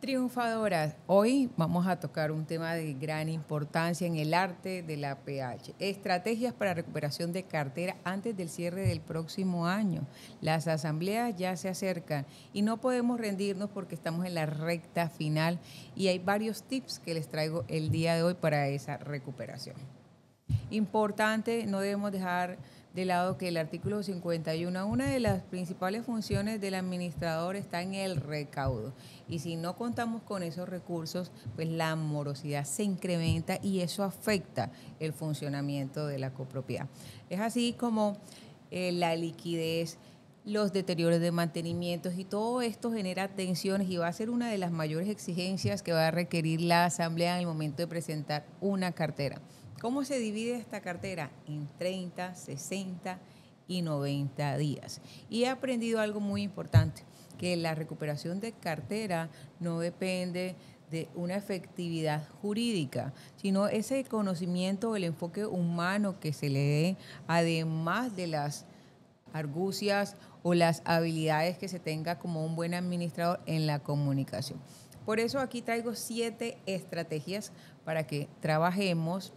Triunfadoras, hoy vamos a tocar un tema de gran importancia en el arte de la PH. Estrategias para recuperación de cartera antes del cierre del próximo año. Las asambleas ya se acercan y no podemos rendirnos porque estamos en la recta final y hay varios tips que les traigo el día de hoy para esa recuperación. Importante, no debemos dejar de lado que el artículo 51, una de las principales funciones del administrador está en el recaudo. Y si no contamos con esos recursos, pues la morosidad se incrementa y eso afecta el funcionamiento de la copropiedad. Es así como la liquidez, los deterioros de mantenimientos y todo esto genera tensiones y va a ser una de las mayores exigencias que va a requerir la asamblea en el momento de presentar una cartera. ¿Cómo se divide esta cartera? En 30, 60 y 90 días. Y he aprendido algo muy importante, que la recuperación de cartera no depende de una efectividad jurídica, sino ese conocimiento, el enfoque humano que se le dé, además de las argucias o las habilidades que se tenga como un buen administrador en la comunicación. Por eso aquí traigo 7 estrategias para que trabajemos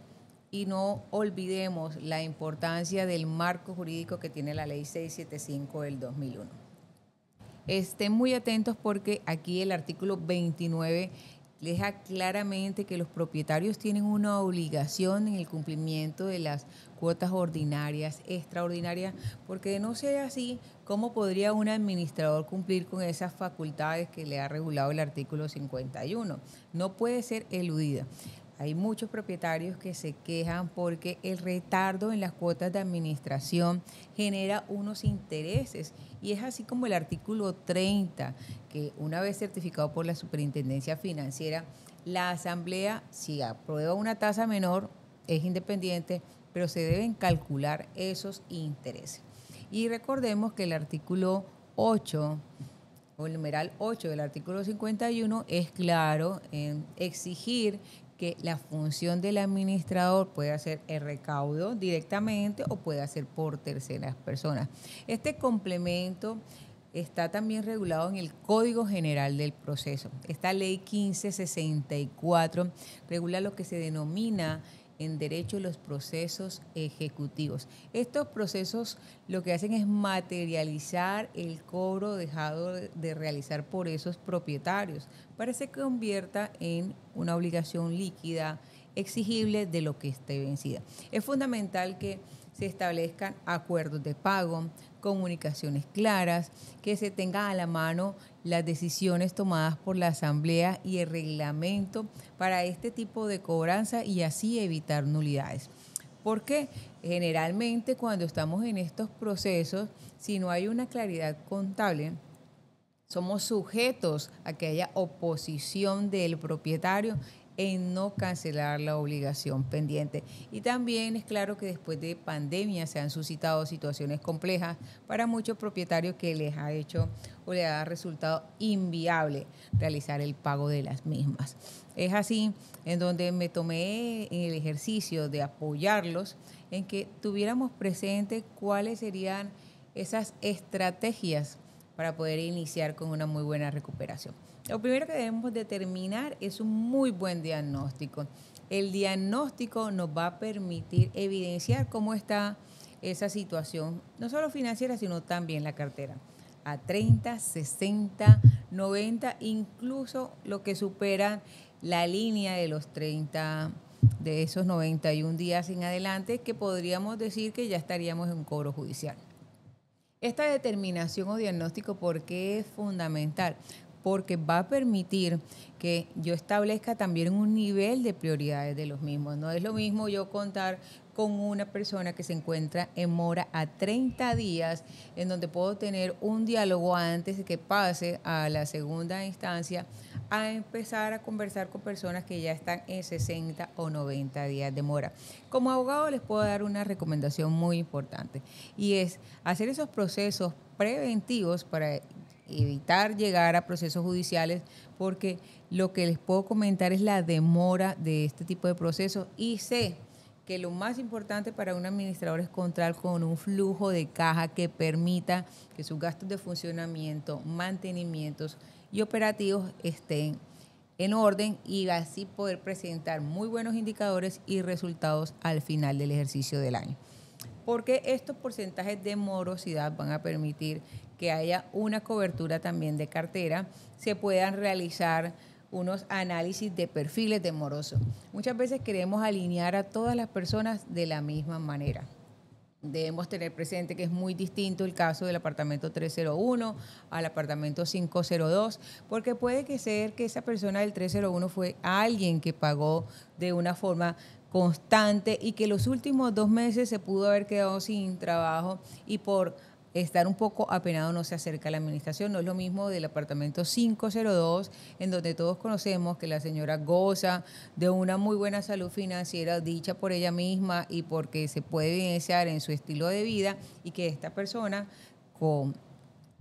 y no olvidemos la importancia del marco jurídico que tiene la ley 675 del 2001. Estén muy atentos porque aquí el artículo 29 deja claramente que los propietarios tienen una obligación en el cumplimiento de las cuotas ordinarias, extraordinarias, porque de no ser así, ¿cómo podría un administrador cumplir con esas facultades que le ha regulado el artículo 51? No puede ser eludida. Hay muchos propietarios que se quejan porque el retardo en las cuotas de administración genera unos intereses y es así como el artículo 30, que una vez certificado por la Superintendencia Financiera, la asamblea, si aprueba una tasa menor, es independiente, pero se deben calcular esos intereses. Y recordemos que el artículo 8 o el numeral 8 del artículo 51 es claro en exigir que la función del administrador puede hacer el recaudo directamente o puede hacer por terceras personas. Este complemento está también regulado en el Código General del Proceso. Esta ley 1564 regula lo que se denomina en derecho los procesos ejecutivos. Estos procesos lo que hacen es materializar el cobro dejado de realizar por esos propietarios para que se convierta en una obligación líquida exigible de lo que esté vencida. Es fundamental que se establezcan acuerdos de pago, comunicaciones claras, que se tenga a la mano las decisiones tomadas por la asamblea y el reglamento para este tipo de cobranza y así evitar nulidades. Porque generalmente cuando estamos en estos procesos, si no hay una claridad contable, somos sujetos a que haya oposición del propietario en no cancelar la obligación pendiente. Y también es claro que después de pandemia se han suscitado situaciones complejas para muchos propietarios que les ha hecho o les ha resultado inviable realizar el pago de las mismas. Es así en donde me tomé en el ejercicio de apoyarlos en que tuviéramos presente cuáles serían esas estrategias para poder iniciar con una muy buena recuperación. Lo primero que debemos determinar es un muy buen diagnóstico. El diagnóstico nos va a permitir evidenciar cómo está esa situación, no solo financiera, sino también la cartera. A 30, 60, 90, incluso lo que supera la línea de los 30, de esos 91 días en adelante, que podríamos decir que ya estaríamos en un cobro judicial. Esta determinación o diagnóstico, ¿por qué es fundamental? Porque va a permitir que yo establezca también un nivel de prioridades de los mismos. No es lo mismo yo contar con una persona que se encuentra en mora a 30 días, en donde puedo tener un diálogo antes de que pase a la segunda instancia, a empezar a conversar con personas que ya están en 60 o 90 días de mora. Como abogado les puedo dar una recomendación muy importante y es hacer esos procesos preventivos para evitar llegar a procesos judiciales, porque lo que les puedo comentar es la demora de este tipo de procesos y sé que lo más importante para un administrador es contar con un flujo de caja que permita que sus gastos de funcionamiento, mantenimientos y operativos estén en orden y así poder presentar muy buenos indicadores y resultados al final del ejercicio del año. Porque estos porcentajes de morosidad van a permitir que haya una cobertura también de cartera, se puedan realizar unos análisis de perfiles de moroso. Muchas veces queremos alinear a todas las personas de la misma manera. Debemos tener presente que es muy distinto el caso del apartamento 301 al apartamento 502, porque puede que ser que esa persona del 301 fue alguien que pagó de una forma constante y que los últimos 2 meses se pudo haber quedado sin trabajo y por estar un poco apenado no se acerca a la administración. No es lo mismo del apartamento 502, en donde todos conocemos que la señora goza de una muy buena salud financiera dicha por ella misma y porque se puede evidenciar en su estilo de vida, y que esta persona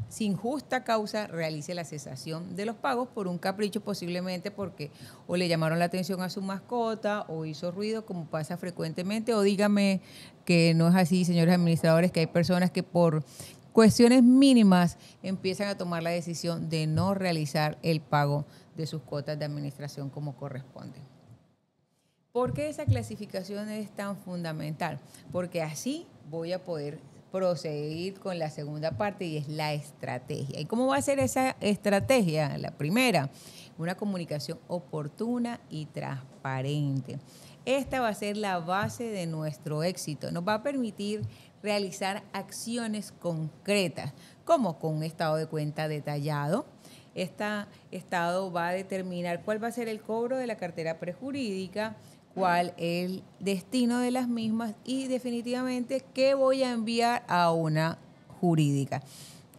sin justa causa realice la cesación de los pagos por un capricho, posiblemente porque o le llamaron la atención a su mascota o hizo ruido, como pasa frecuentemente, o dígame que no es así, señores administradores, que hay personas que por cuestiones mínimas empiezan a tomar la decisión de no realizar el pago de sus cuotas de administración como corresponde. ¿Por qué esa clasificación es tan fundamental? Porque así voy a poder proseguir con la segunda parte, y es la estrategia. ¿Y cómo va a ser esa estrategia? La primera, una comunicación oportuna y transparente. Esta va a ser la base de nuestro éxito. Nos va a permitir realizar acciones concretas, como con un estado de cuenta detallado. Este estado va a determinar cuál va a ser el cobro de la cartera prejurídica, cuál es el destino de las mismas y definitivamente qué voy a enviar a una jurídica.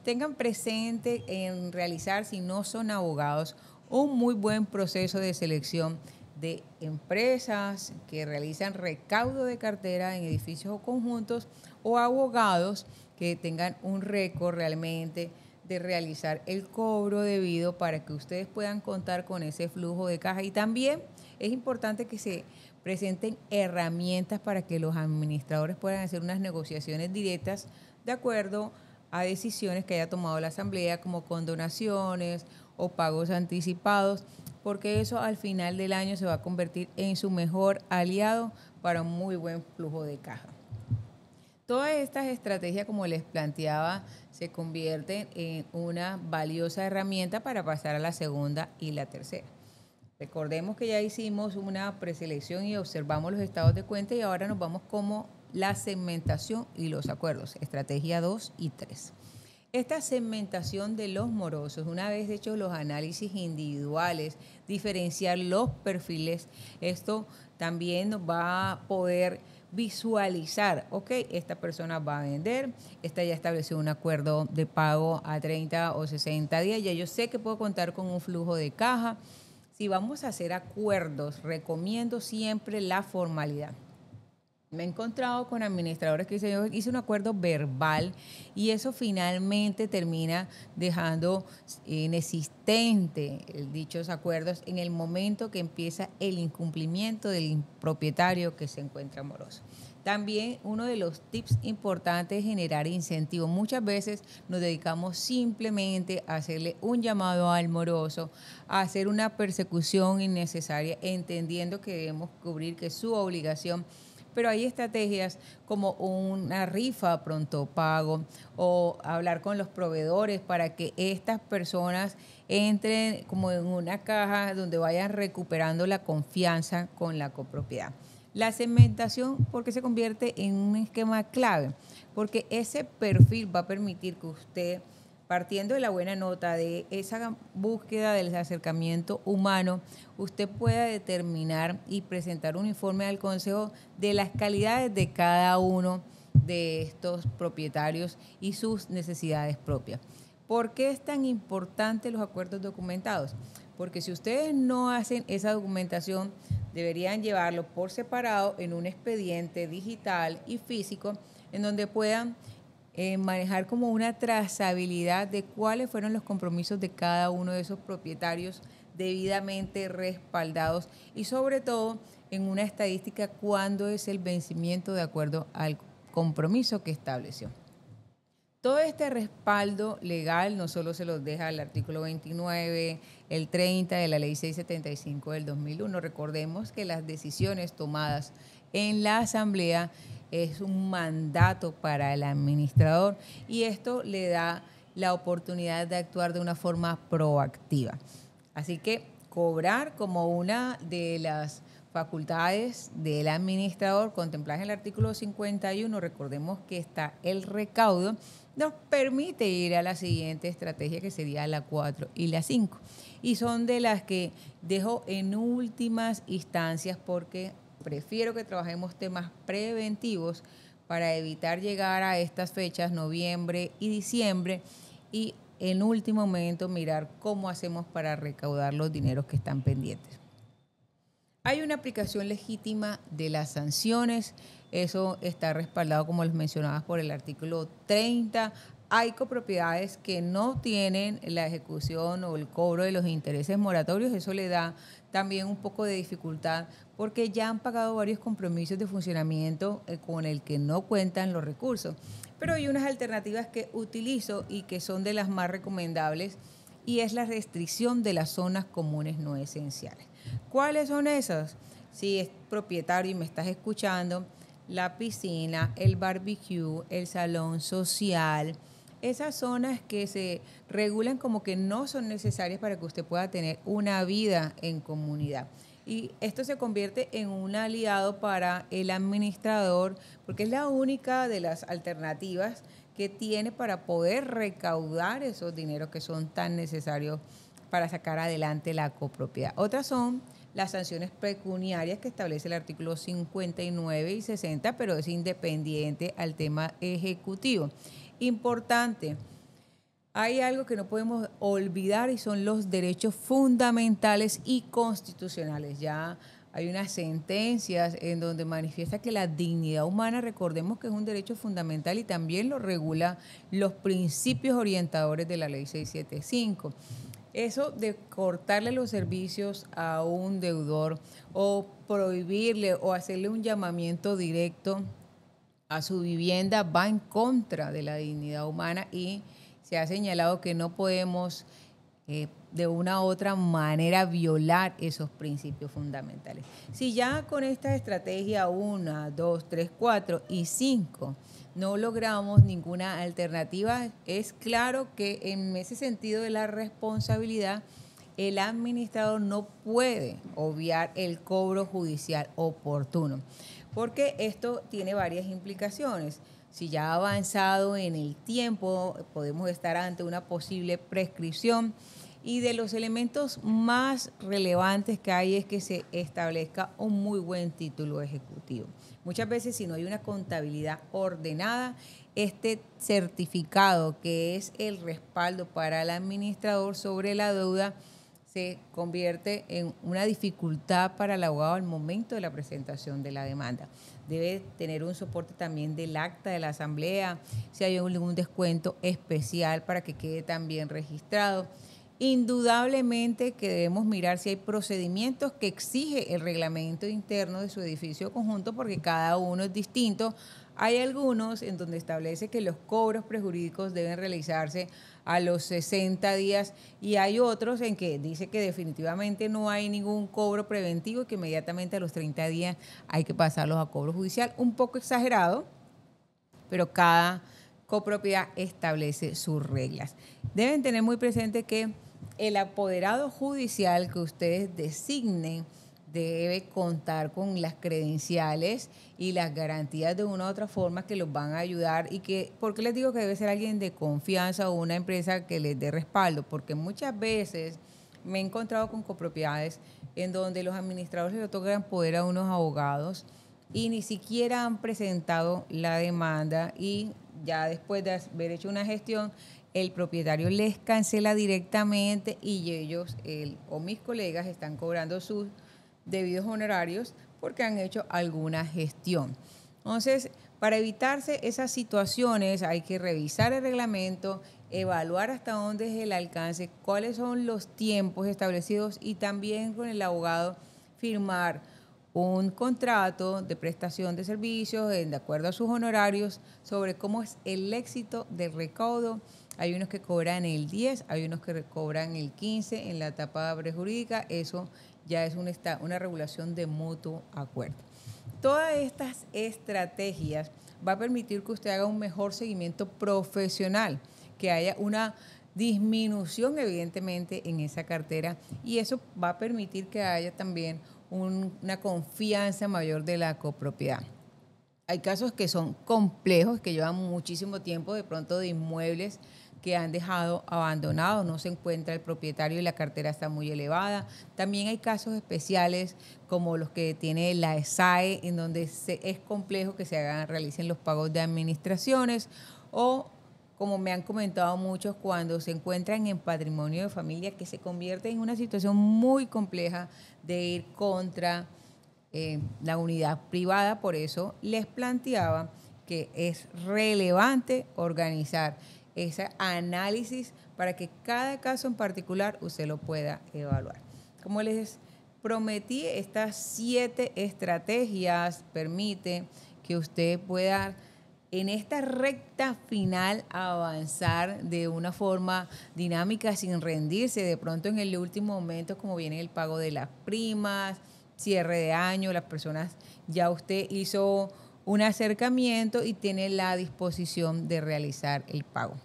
Tengan presente en realizar, si no son abogados, un muy buen proceso de selección de empresas que realizan recaudo de cartera en edificios o conjuntos, o abogados que tengan un récord realmente de realizar el cobro debido para que ustedes puedan contar con ese flujo de caja. Y también es importante que se presenten herramientas para que los administradores puedan hacer unas negociaciones directas de acuerdo a decisiones que haya tomado la asamblea, como condonaciones o pagos anticipados, porque eso al final del año se va a convertir en su mejor aliado para un muy buen flujo de caja. Todas estas estrategias, como les planteaba, se convierten en una valiosa herramienta para pasar a la segunda y la tercera. Recordemos que ya hicimos una preselección y observamos los estados de cuenta, y ahora nos vamos como la segmentación y los acuerdos, estrategia 2 y 3. Esta segmentación de los morosos, una vez hechos los análisis individuales, diferenciar los perfiles, esto también nos va a poder visualizar, ok, esta persona va a vender, esta ya estableció un acuerdo de pago a 30 o 60 días, ya yo sé que puedo contar con un flujo de caja. Si vamos a hacer acuerdos, recomiendo siempre la formalidad. Me he encontrado con administradores que dicen: yo hice un acuerdo verbal, y eso finalmente termina dejando inexistente dichos acuerdos en el momento que empieza el incumplimiento del propietario que se encuentra moroso. También uno de los tips importantes es generar incentivos. Muchas veces nos dedicamos simplemente a hacerle un llamado al moroso, a hacer una persecución innecesaria, entendiendo que debemos cubrir que es su obligación. Pero hay estrategias como una rifa pronto pago o hablar con los proveedores para que estas personas entren como en una caja donde vayan recuperando la confianza con la copropiedad. La segmentación, ¿por qué se convierte en un esquema clave? Porque ese perfil va a permitir que usted, partiendo de la buena nota de esa búsqueda del acercamiento humano, usted pueda determinar y presentar un informe al consejo de las calidades de cada uno de estos propietarios y sus necesidades propias. ¿Por qué es tan importante los acuerdos documentados? Porque si ustedes no hacen esa documentación, deberían llevarlo por separado en un expediente digital y físico, en donde puedan manejar como una trazabilidad de cuáles fueron los compromisos de cada uno de esos propietarios debidamente respaldados, y sobre todo en una estadística cuándo es el vencimiento de acuerdo al compromiso que estableció. Todo este respaldo legal no solo se los deja el artículo 29, el 30 de la ley 675 del 2001. Recordemos que las decisiones tomadas en la asamblea es un mandato para el administrador y esto le da la oportunidad de actuar de una forma proactiva. Así que cobrar como una de las facultades del administrador contempladas en el artículo 51, recordemos que está el recaudo, nos permite ir a la siguiente estrategia que sería la 4 y la 5. Y son de las que dejo en últimas instancias porque prefiero que trabajemos temas preventivos para evitar llegar a estas fechas, noviembre y diciembre, y en último momento mirar cómo hacemos para recaudar los dineros que están pendientes. Hay una aplicación legítima de las sanciones, eso está respaldado, como les mencionaba, por el artículo 30. Hay copropiedades que no tienen la ejecución o el cobro de los intereses moratorios, eso le da también un poco de dificultad porque ya han pagado varios compromisos de funcionamiento con el que no cuentan los recursos. Pero hay unas alternativas que utilizo y que son de las más recomendables y es la restricción de las zonas comunes no esenciales. ¿Cuáles son esas? Si es propietario y me estás escuchando, la piscina, el barbecue, el salón social, esas zonas que se regulan como que no son necesarias para que usted pueda tener una vida en comunidad. Y esto se convierte en un aliado para el administrador porque es la única de las alternativas que tiene para poder recaudar esos dineros que son tan necesarios para sacar adelante la copropiedad. Otras son las sanciones pecuniarias que establece el artículo 59 y 60, pero es independiente al tema ejecutivo. Importante, hay algo que no podemos olvidar y son los derechos fundamentales y constitucionales. Ya hay unas sentencias en donde manifiesta que la dignidad humana, recordemos que es un derecho fundamental y también lo regula los principios orientadores de la ley 675. Eso de cortarle los servicios a un deudor o prohibirle o hacerle un llamamiento directo a su vivienda va en contra de la dignidad humana y se ha señalado que no podemos de una u otra manera violar esos principios fundamentales. Si ya con esta estrategia 1, 2, 3, 4 y 5 no logramos ninguna alternativa, es claro que en ese sentido de la responsabilidad, el administrador no puede obviar el cobro judicial oportuno, porque esto tiene varias implicaciones. Si ya ha avanzado en el tiempo, podemos estar ante una posible prescripción y de los elementos más relevantes que hay es que se establezca un muy buen título ejecutivo. Muchas veces si no hay una contabilidad ordenada, este certificado que es el respaldo para el administrador sobre la deuda se convierte en una dificultad para el abogado al momento de la presentación de la demanda. Debe tener un soporte también del acta de la asamblea, si hay algún descuento especial para que quede también registrado. Indudablemente que debemos mirar si hay procedimientos que exige el reglamento interno de su edificio conjunto, porque cada uno es distinto. Hay algunos en donde establece que los cobros prejurídicos deben realizarse a los 60 días y hay otros en que dice que definitivamente no hay ningún cobro preventivo y que inmediatamente a los 30 días hay que pasarlos a cobro judicial. Un poco exagerado, pero cada copropiedad establece sus reglas. Deben tener muy presente que el apoderado judicial que ustedes designen debe contar con las credenciales y las garantías de una u otra forma que los van a ayudar y que, ¿por qué les digo que debe ser alguien de confianza o una empresa que les dé respaldo? Porque muchas veces me he encontrado con copropiedades en donde los administradores le otorgan poder a unos abogados y ni siquiera han presentado la demanda y ya después de haber hecho una gestión, el propietario les cancela directamente y ellos o mis colegas están cobrando sus debidos honorarios porque han hecho alguna gestión. Entonces, para evitarse esas situaciones hay que revisar el reglamento, evaluar hasta dónde es el alcance, cuáles son los tiempos establecidos y también con el abogado firmar un contrato de prestación de servicios de acuerdo a sus honorarios sobre cómo es el éxito del recaudo. Hay unos que cobran el 10, hay unos que cobran el 15 en la etapa prejurídica. Eso ya es una regulación de mutuo acuerdo. Todas estas estrategias va a permitir que usted haga un mejor seguimiento profesional, que haya una disminución evidentemente en esa cartera, y eso va a permitir que haya también una confianza mayor de la copropiedad. Hay casos que son complejos, que llevan muchísimo tiempo, de pronto de inmuebles que han dejado abandonados, no se encuentra el propietario y la cartera está muy elevada. También hay casos especiales como los que tiene la SAE, en donde es complejo que realicen los pagos de administraciones, o como me han comentado muchos, cuando se encuentran en patrimonio de familia, que se convierte en una situación muy compleja de ir contra la unidad privada. Por eso les planteaba que es relevante organizar ese análisis para que cada caso en particular usted lo pueda evaluar. Como les prometí, estas 7 estrategias permiten que usted pueda en esta recta final avanzar de una forma dinámica sin rendirse. De pronto en el último momento, como viene el pago de las primas, cierre de año, las personas, ya usted hizo un acercamiento y tiene la disposición de realizar el pago.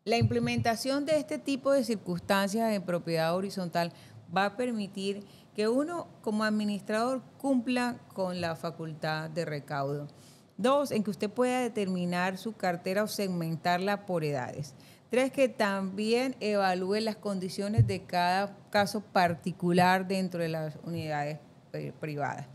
La implementación de este tipo de circunstancias en propiedad horizontal va a permitir que uno como administrador cumpla con la facultad de recaudo. 2, en que usted pueda determinar su cartera o segmentarla por edades. 3, que también evalúe las condiciones de cada caso particular dentro de las unidades privadas.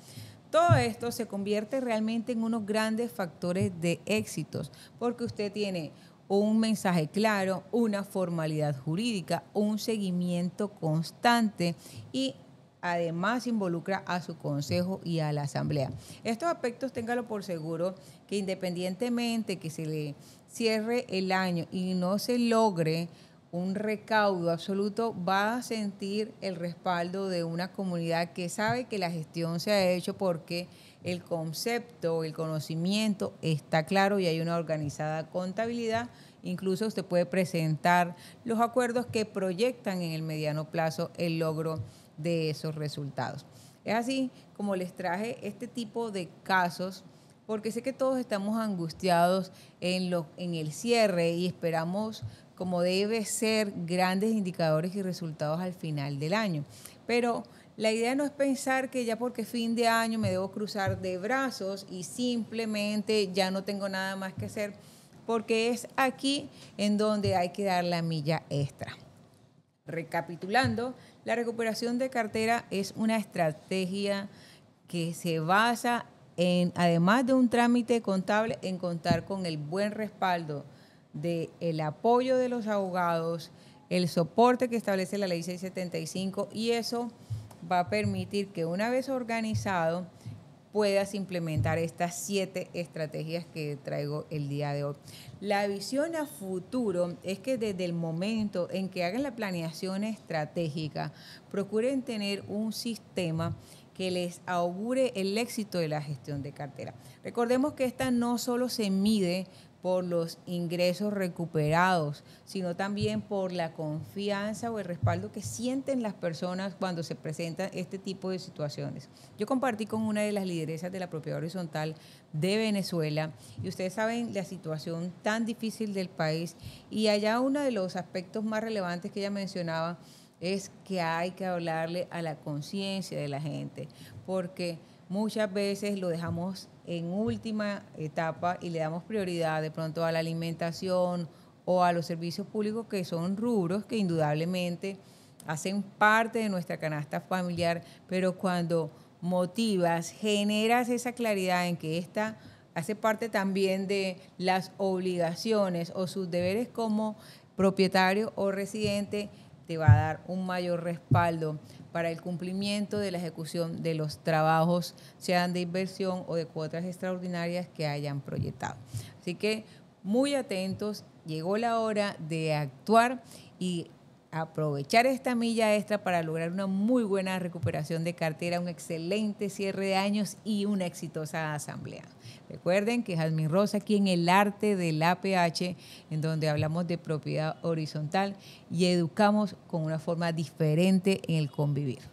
Todo esto se convierte realmente en unos grandes factores de éxitos, porque usted tiene un mensaje claro, una formalidad jurídica, un seguimiento constante y además involucra a su consejo y a la asamblea. Estos aspectos téngalo por seguro que independientemente que se le cierre el año y no se logre un recaudo absoluto, va a sentir el respaldo de una comunidad que sabe que la gestión se ha hecho porque el concepto, el conocimiento está claro y hay una organizada contabilidad. Incluso usted puede presentar los acuerdos que proyectan en el mediano plazo el logro de esos resultados. Es así como les traje este tipo de casos, porque sé que todos estamos angustiados en el cierre y esperamos, como debe ser, grandes indicadores y resultados al final del año. Pero la idea no es pensar que ya porque fin de año me debo cruzar de brazos y simplemente ya no tengo nada más que hacer, porque es aquí en donde hay que dar la milla extra. Recapitulando, la recuperación de cartera es una estrategia que se basa en, además de un trámite contable, en contar con el buen respaldo del apoyo de los abogados, el soporte que establece la ley 675, y eso va a permitir que una vez organizado puedas implementar estas 7 estrategias que traigo el día de hoy. La visión a futuro es que desde el momento en que hagan la planeación estratégica, procuren tener un sistema que les augure el éxito de la gestión de cartera. Recordemos que esta no solo se mide por los ingresos recuperados, sino también por la confianza o el respaldo que sienten las personas cuando se presentan este tipo de situaciones. Yo compartí con una de las lideresas de la propiedad horizontal de Venezuela, y ustedes saben la situación tan difícil del país, y allá uno de los aspectos más relevantes que ella mencionaba es que hay que hablarle a la conciencia de la gente, porque muchas veces lo dejamos en última etapa y le damos prioridad de pronto a la alimentación o a los servicios públicos, que son rubros que indudablemente hacen parte de nuestra canasta familiar, pero cuando motivas, generas esa claridad en que esta hace parte también de las obligaciones o sus deberes como propietario o residente, te va a dar un mayor respaldo para el cumplimiento de la ejecución de los trabajos, sean de inversión o de cuotas extraordinarias que hayan proyectado. Así que muy atentos, llegó la hora de actuar y aprovechar esta milla extra para lograr una muy buena recuperación de cartera, un excelente cierre de años y una exitosa asamblea. Recuerden que Jazmín Rosa aquí en El Arte del APH, en donde hablamos de propiedad horizontal y educamos con una forma diferente en el convivir.